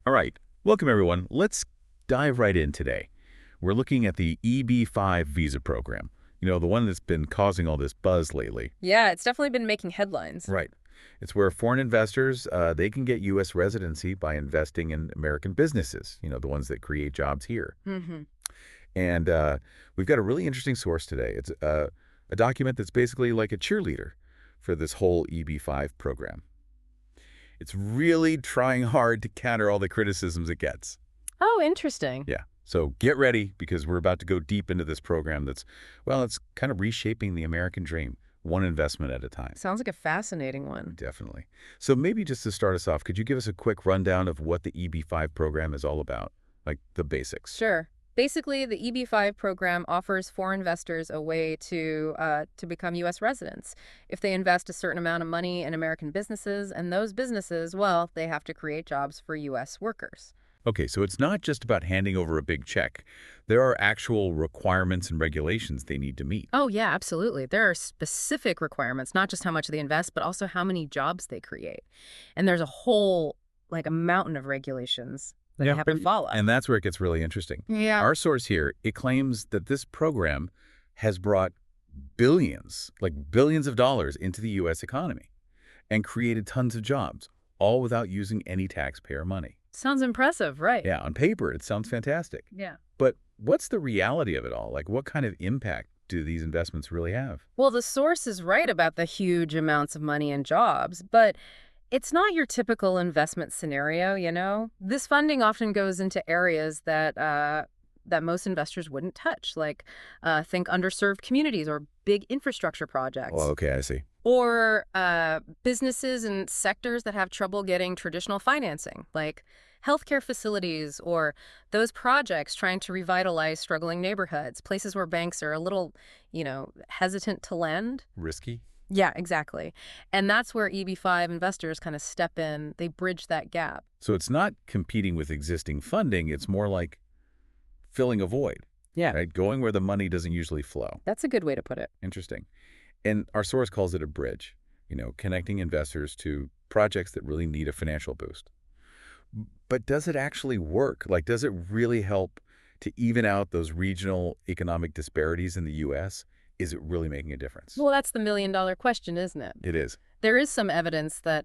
All right, welcome everyone. Let's dive right in today. We're looking at the EB-5 visa program. The one that's been causing all this buzz lately. Yeah, it's definitely been making headlines. Right. It's where foreign investors, they can get U.S. residency by investing in American businesses, the ones that create jobs here. Hmm. And we've got a really interesting source today. It's a document that's basically like a cheerleader for this whole EB-5 program. It's really trying hard to counter all the criticisms it gets. Oh, interesting. Yeah. So get ready because we're about to go deep into this program that's, well, it's kind of reshaping the American dream, one investment at a time. Sounds like a fascinating one. Definitely. So maybe just to start us off, could you give us a quick rundown of what the EB-5 program is all about? Like the basics. Sure. Basically, the EB-5 program offers foreign investors a way to become U.S. residents. If they invest a certain amount of money in American businesses, and those businesses, well, they have to create jobs for U.S. workers. Okay, so it's not just about handing over a big check. There are actual requirements and regulations they need to meet. Oh, yeah, absolutely. There are specific requirements, not just how much they invest, but also how many jobs they create. And there's a whole, like a mountain of regulations that they have to follow. And that's where it gets really interesting. Yeah. Our source here, it claims that this program has brought billions, like billions of dollars into the U.S. economy and created tons of jobs, all without using any taxpayer money. Sounds impressive, right? Yeah, on paper, it sounds fantastic. Yeah. But what's the reality of it all? Like, what kind of impact do these investments really have? Well, the source is right about the huge amounts of money and jobs, but it's not your typical investment scenario. This funding often goes into areas that most investors wouldn't touch, like think underserved communities or big infrastructure projects. Oh, okay, I see. Or businesses and sectors that have trouble getting traditional financing, like healthcare facilities or those projects trying to revitalize struggling neighborhoods, places where banks are a little, hesitant to lend. Risky? Yeah, exactly. And that's where EB-5 investors kind of step in. They bridge that gap. So it's not competing with existing funding. It's more like filling a void, Yeah. right? Going where the money doesn't usually flow. That's a good way to put it. Interesting. And our source calls it a bridge, connecting investors to projects that really need a financial boost. But does it actually work? Like, does it really help to even out those regional economic disparities in the U.S.? Is it really making a difference? Well, that's the million-dollar question, isn't it? It is. There is some evidence that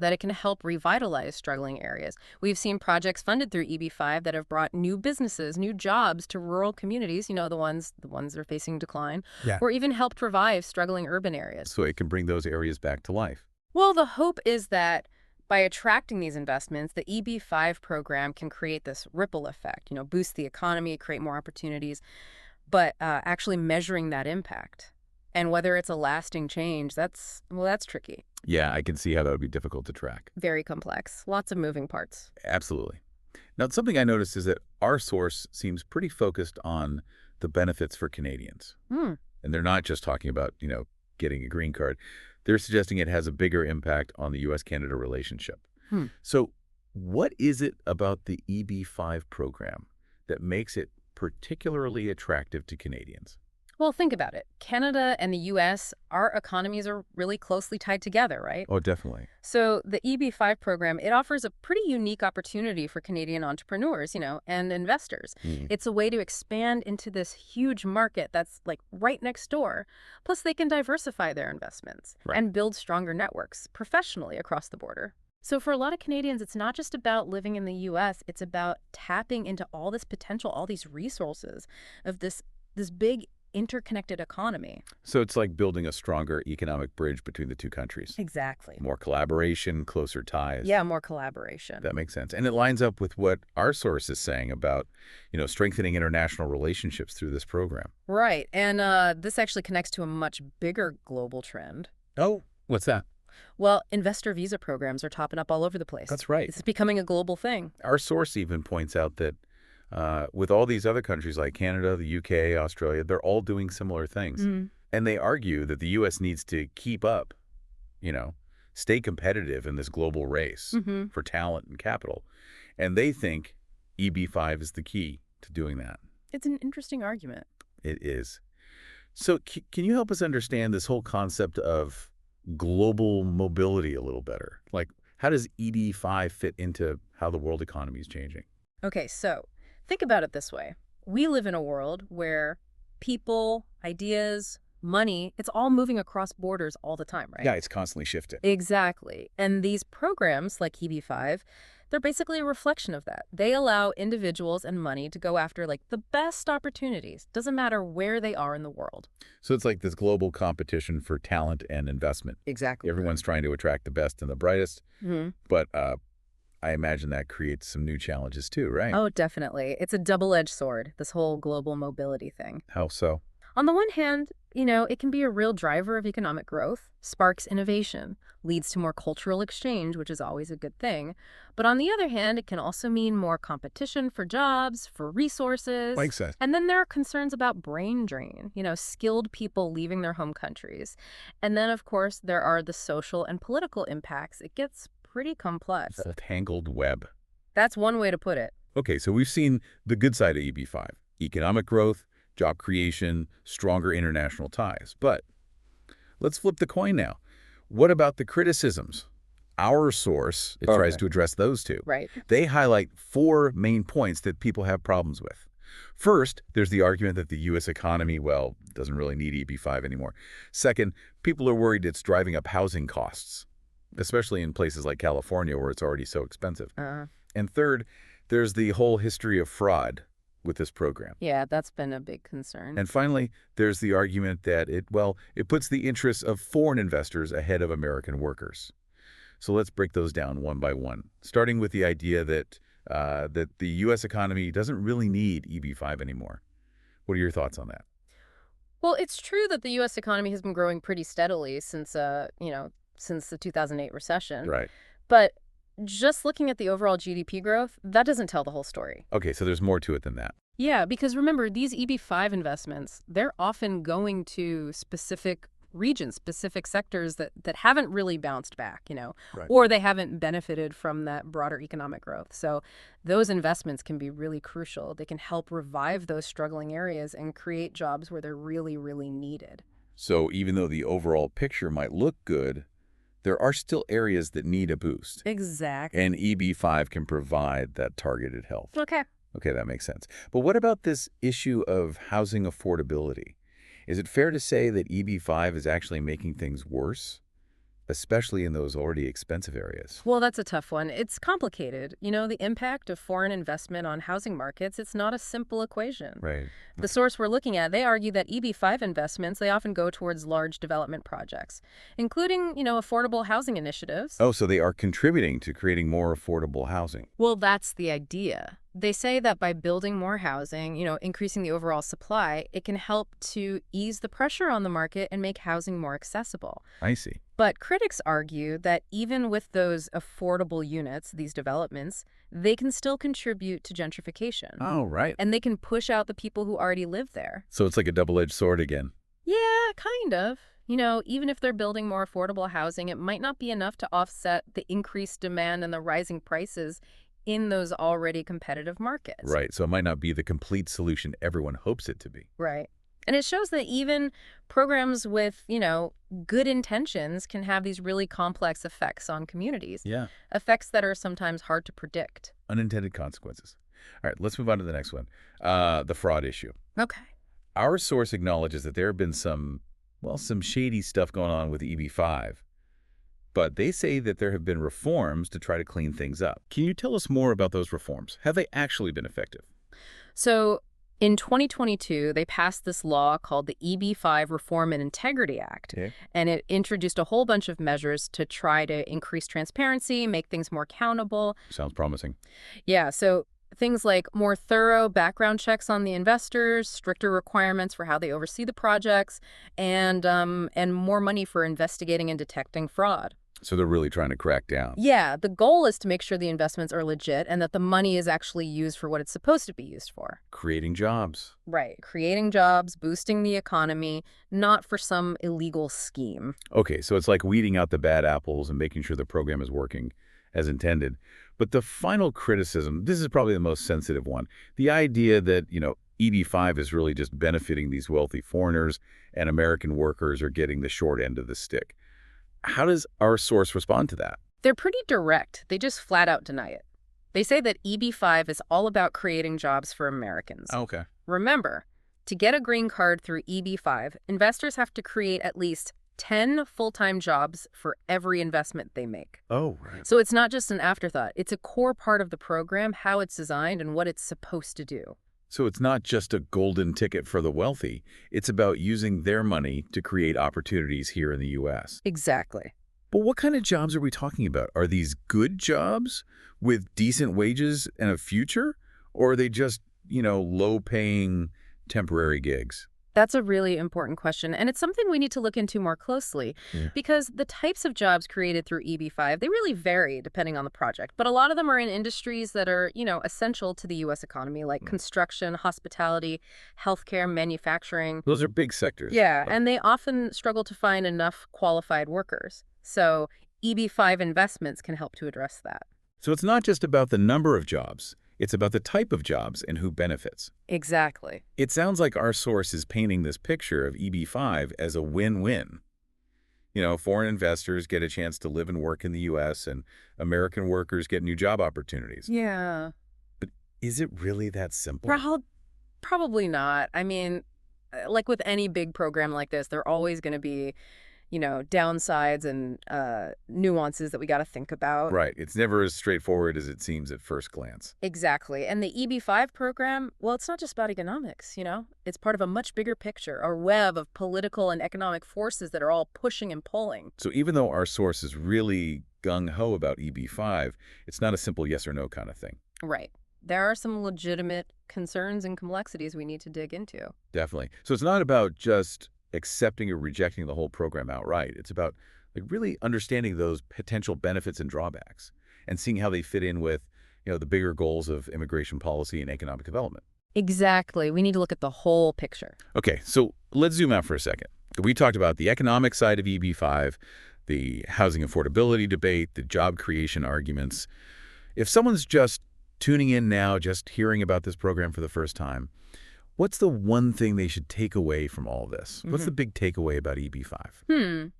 it can help revitalize struggling areas. We've seen projects funded through EB-5 that have brought new businesses, new jobs to rural communities, the ones that are facing decline, Yeah. or even helped revive struggling urban areas. So it can bring those areas back to life. Well, the hope is that by attracting these investments, the EB-5 program can create this ripple effect, boost the economy, create more opportunities, but actually measuring that impact. And whether it's a lasting change, that's tricky. Yeah, I can see how that would be difficult to track. Very complex. Lots of moving parts. Absolutely. Now, something I noticed is that our source seems pretty focused on the benefits for Canadians. Hmm. And they're not just talking about, getting a green card. They're suggesting it has a bigger impact on the U.S.-Canada relationship. Hmm. So what is it about the EB-5 program that makes it particularly attractive to Canadians? Well, think about it. Canada and the U.S., our economies are really closely tied together, right? Oh, definitely. So the EB-5 program, it offers a pretty unique opportunity for Canadian entrepreneurs, and investors. It's a way to expand into this huge market that's like right next door. Plus, they can diversify their investments and build stronger networks professionally across the border. So for a lot of Canadians, it's not just about living in the U.S., it's about tapping into all this potential, all these resources of this big interconnected economy. So it's like building a stronger economic bridge between the two countries. Exactly. More collaboration, closer ties. Yeah, more collaboration. That makes sense. And it lines up with what our source is saying about, strengthening international relationships through this program. Right. And this actually connects to a much bigger global trend. Oh, what's that? Well, investor visa programs are popping up all over the place. That's right. It's becoming a global thing. Our source even points out that with all these other countries like Canada, the UK, Australia, they're all doing similar things. And they argue that the U.S. needs to keep up, stay competitive in this global race for talent and capital. And they think EB-5 is the key to doing that. It's an interesting argument. It is. So can you help us understand this whole concept of global mobility a little better? Like, How does EB-5 fit into how the world economy is changing? Okay, so think about it this way. We live in a world where people, ideas, money, it's all moving across borders all the time, right? Yeah, it's constantly shifting. Exactly. And these programs like EB-5, they're basically a reflection of that. They allow individuals and money to go after like the best opportunities. Doesn't matter where they are in the world. So it's like this global competition for talent and investment. Exactly. Everyone's trying to attract the best and the brightest, Hmm. but I imagine that creates some new challenges too, right? Oh, definitely. It's a double-edged sword, this whole global mobility thing. How so? On the one hand, it can be a real driver of economic growth, sparks innovation, leads to more cultural exchange, which is always a good thing. But on the other hand, it can also mean more competition for jobs, for resources. Makes sense. And then there are concerns about brain drain, skilled people leaving their home countries. And then, of course, there are the social and political impacts. It gets pretty complex. A tangled web. That's one way to put it. Okay, so we've seen the good side of EB-5, economic growth, job creation, stronger international ties. But let's flip the coin now. What about the criticisms? Our source, it tries to address those two. Right. They highlight 4 main points that people have problems with. First, there's the argument that the U.S. economy, well, doesn't really need EB-5 anymore. Second, people are worried it's driving up housing costs, especially in places like California where it's already so expensive. And third, there's the whole history of fraud with this program. Yeah, that's been a big concern. And finally, there's the argument that it puts the interests of foreign investors ahead of American workers. So let's break those down one by one, starting with the idea that the U.S. economy doesn't really need EB-5 anymore. What are your thoughts on that? Well, it's true that the U.S. economy has been growing pretty steadily since the 2008 recession. Right. But just looking at the overall GDP growth, that doesn't tell the whole story. Okay, so there's more to it than that. Yeah, because remember, these EB-5 investments, they're often going to specific regions, specific sectors that haven't really bounced back, Right. or they haven't benefited from that broader economic growth. So those investments can be really crucial. They can help revive those struggling areas and create jobs where they're really, really needed. So even though the overall picture might look good, there are still areas that need a boost. Exactly. And EB-5 can provide that targeted help. Okay. Okay, that makes sense. But what about this issue of housing affordability? Is it fair to say that EB-5 is actually making things worse, especially in those already expensive areas? Well, that's a tough one. It's complicated. The impact of foreign investment on housing markets, it's not a simple equation. Right. The source we're looking at, they argue that EB-5 investments, they often go towards large development projects, including, affordable housing initiatives. Oh, so they are contributing to creating more affordable housing. Well, that's the idea. They say that by building more housing, increasing the overall supply, it can help to ease the pressure on the market and make housing more accessible. I see. But critics argue that even with those affordable units, these developments, they can still contribute to gentrification. Oh, right. And they can push out the people who already live there. So it's like a double-edged sword again. Yeah, kind of. Even if they're building more affordable housing, it might not be enough to offset the increased demand and the rising prices in those already competitive markets. Right. So it might not be the complete solution everyone hopes it to be. Right. And it shows that even programs with, good intentions can have these really complex effects on communities. Yeah. Effects that are sometimes hard to predict. Unintended consequences. All right, let's move on to the next one. The fraud issue. Okay. Our source acknowledges that there have been some shady stuff going on with EB-5. But they say that there have been reforms to try to clean things up. Can you tell us more about those reforms? Have they actually been effective? So in 2022, they passed this law called the EB-5 Reform and Integrity Act. Okay. And it introduced a whole bunch of measures to try to increase transparency, make things more accountable. Sounds promising. Yeah, so things like more thorough background checks on the investors, stricter requirements for how they oversee the projects, and more money for investigating and detecting fraud. So they're really trying to crack down. Yeah, the goal is to make sure the investments are legit and that the money is actually used for what it's supposed to be used for. Creating jobs. Right. Creating jobs, boosting the economy, not for some illegal scheme. Okay, so it's like weeding out the bad apples and making sure the program is working as intended. But the final criticism, this is probably the most sensitive one, the idea that, EB-5 is really just benefiting these wealthy foreigners and American workers are getting the short end of the stick. How does our source respond to that? They're pretty direct. They just flat out deny it. They say that EB-5 is all about creating jobs for Americans. Okay. Remember, to get a green card through EB-5, investors have to create at least 10 full-time jobs for every investment they make. Oh, right. So it's not just an afterthought. It's a core part of the program, how it's designed and what it's supposed to do. So it's not just a golden ticket for the wealthy. It's about using their money to create opportunities here in the U.S. Exactly. But what kind of jobs are we talking about? Are these good jobs with decent wages and a future? Or are they just, low-paying temporary gigs? That's a really important question, and it's something we need to look into more closely because the types of jobs created through EB-5, they really vary depending on the project. But a lot of them are in industries that are, essential to the U.S. economy, like construction, hospitality, healthcare, manufacturing. Those are big sectors. Yeah, and they often struggle to find enough qualified workers. So EB-5 investments can help to address that. So it's not just about the number of jobs. It's about the type of jobs and who benefits. Exactly. It sounds like our source is painting this picture of EB-5 as a win-win. Foreign investors get a chance to live and work in the U.S., and American workers get new job opportunities. Yeah. But is it really that simple? Probably not. I mean, like with any big program like this, there are always going to be downsides and nuances that we got to think about. Right. It's never as straightforward as it seems at first glance. Exactly. And the EB-5 program, well, it's not just about economics, It's part of a much bigger picture, a web of political and economic forces that are all pushing and pulling. So even though our source is really gung-ho about EB-5, it's not a simple yes or no kind of thing. Right. There are some legitimate concerns and complexities we need to dig into. Definitely. So it's not about just accepting or rejecting the whole program outright. It's about really understanding those potential benefits and drawbacks and seeing how they fit in with, the bigger goals of immigration policy and economic development. Exactly. We need to look at the whole picture. Okay, so let's zoom out for a second. We talked about the economic side of EB-5, the housing affordability debate, the job creation arguments. If someone's just tuning in now, just hearing about this program for the first time, what's the one thing they should take away from all this? What's the big takeaway about EB-5?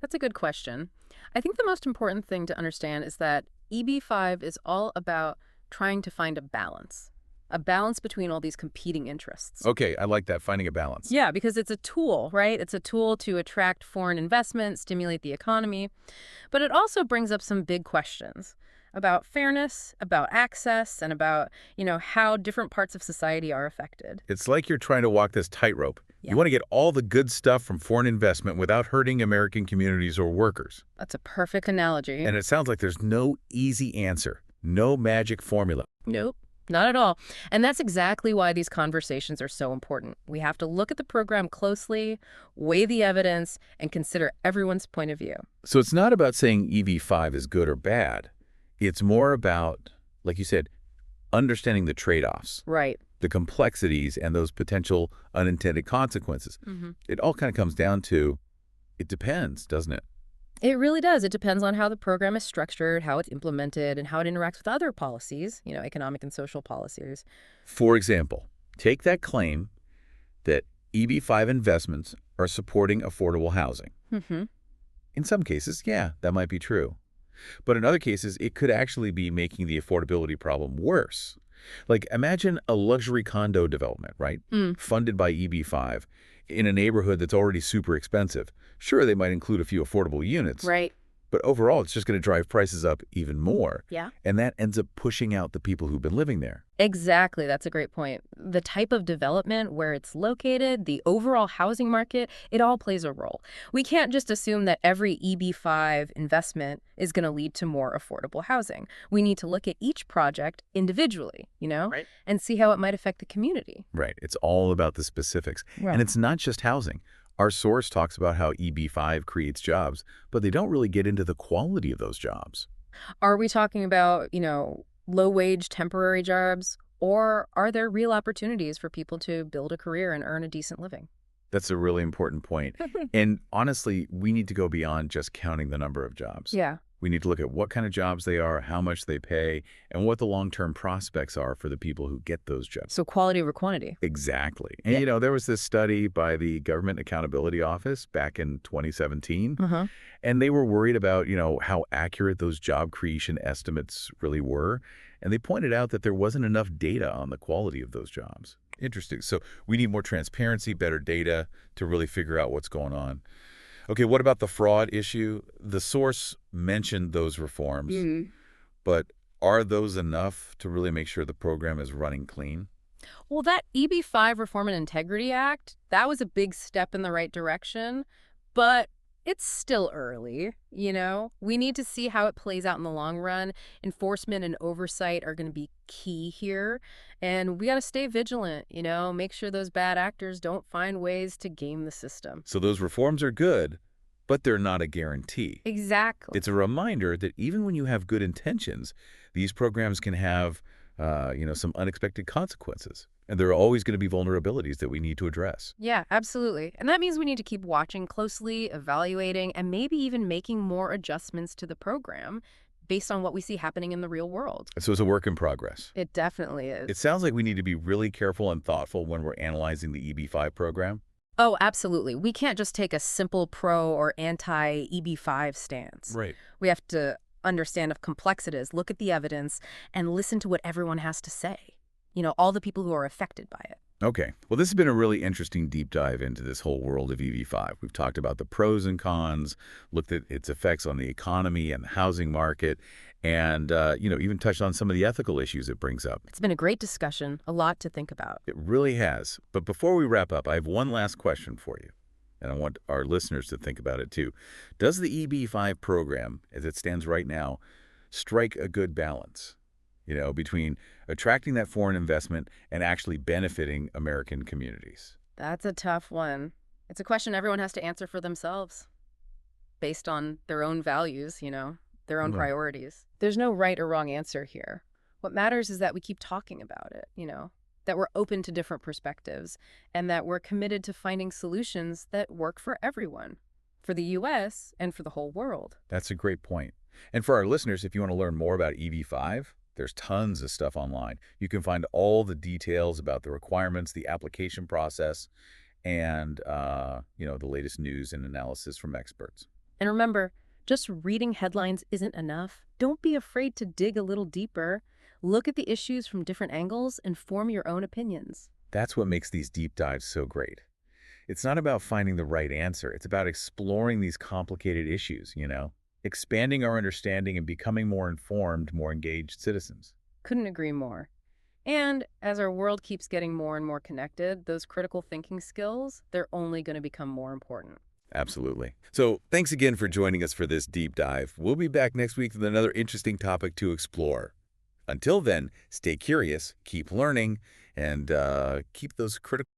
That's a good question. I think the most important thing to understand is that EB-5 is all about trying to find a balance between all these competing interests. Okay, I like that, finding a balance. Yeah, because it's a tool, right? It's a tool to attract foreign investment, stimulate the economy. But it also brings up some big questions about fairness, about access, and about, how different parts of society are affected. It's like you're trying to walk this tightrope. Yeah. You want to get all the good stuff from foreign investment without hurting American communities or workers. That's a perfect analogy. And it sounds like there's no easy answer, no magic formula. Nope, not at all. And that's exactly why these conversations are so important. We have to look at the program closely, weigh the evidence, and consider everyone's point of view. So it's not about saying EB-5 is good or bad. It's more about, like you said, understanding the trade-offs. Right. The complexities and those potential unintended consequences. It all kind of comes down to, it depends, doesn't it? It really does. It depends on how the program is structured, how it's implemented, and how it interacts with other policies, economic and social policies. For example, take that claim that EB-5 investments are supporting affordable housing. In some cases, yeah, that might be true. But in other cases, it could actually be making the affordability problem worse. Like, imagine a luxury condo development, right? Funded by EB-5 in a neighborhood that's already super expensive. Sure, they might include a few affordable units. Right. But overall, it's just going to drive prices up even more. Yeah. And that ends up pushing out the people who've been living there. Exactly. That's a great point. The type of development, where it's located, the overall housing market, it all plays a role. We can't just assume that every EB-5 investment is going to lead to more affordable housing. We need to look at each project individually, Right. and see how it might affect the community. Right. It's all about the specifics. Right. And it's not just housing. Our source talks about how EB-5 creates jobs, but they don't really get into the quality of those jobs. Are we talking about, low-wage temporary jobs, or are there real opportunities for people to build a career and earn a decent living? That's a really important point. And honestly, we need to go beyond just counting the number of jobs. Yeah. We need to look at what kind of jobs they are, how much they pay, and what the long-term prospects are for the people who get those jobs. So quality over quantity. Exactly. And, Yeah. there was this study by the Government Accountability Office back in 2017, Uh-huh. and they were worried about, how accurate those job creation estimates really were. And they pointed out that there wasn't enough data on the quality of those jobs. Interesting. So we need more transparency, better data to really figure out what's going on. Okay, what about the fraud issue? The source mentioned those reforms, but are those enough to really make sure the program is running clean? Well, that EB-5 Reform and Integrity Act, that was a big step in the right direction, but it's still early, We need to see how it plays out in the long run. Enforcement and oversight are going to be key here, and we got to stay vigilant, make sure those bad actors don't find ways to game the system. So those reforms are good, but they're not a guarantee. Exactly. It's a reminder that even when you have good intentions, these programs can have, some unexpected consequences. And there are always going to be vulnerabilities that we need to address. Yeah, absolutely. And that means we need to keep watching closely, evaluating, and maybe even making more adjustments to the program based on what we see happening in the real world. So it's a work in progress. It definitely is. It sounds like we need to be really careful and thoughtful when we're analyzing the EB-5 program. Oh, absolutely. We can't just take a simple pro or anti-EB-5 stance. Right. We have to understand how complex it is, look at the evidence, and listen to what everyone has to say. All the people who are affected by it. Okay. Well, this has been a really interesting deep dive into this whole world of EB-5. We've talked about the pros and cons, looked at its effects on the economy and the housing market, and, even touched on some of the ethical issues it brings up. It's been a great discussion, a lot to think about. It really has. But before we wrap up, I have one last question for you, and I want our listeners to think about it too. Does the EB-5 program, as it stands right now, strike a good balance, between attracting that foreign investment and actually benefiting American communities? That's a tough one. It's a question everyone has to answer for themselves, based on their own values, their own priorities. There's no right or wrong answer here. What matters is that we keep talking about it, that we're open to different perspectives, and that we're committed to finding solutions that work for everyone, for the U.S. and for the whole world. That's a great point. And for our listeners, if you want to learn more about EB-5, there's tons of stuff online. You can find all the details about the requirements, the application process, and, the latest news and analysis from experts. And remember, just reading headlines isn't enough. Don't be afraid to dig a little deeper. Look at the issues from different angles and form your own opinions. That's what makes these deep dives so great. It's not about finding the right answer. It's about exploring these complicated issues, expanding our understanding and becoming more informed, more engaged citizens. Couldn't agree more. And as our world keeps getting more and more connected, those critical thinking skills, they're only going to become more important. Absolutely. So thanks again for joining us for this deep dive. We'll be back next week with another interesting topic to explore. Until then, stay curious, keep learning, and keep those critical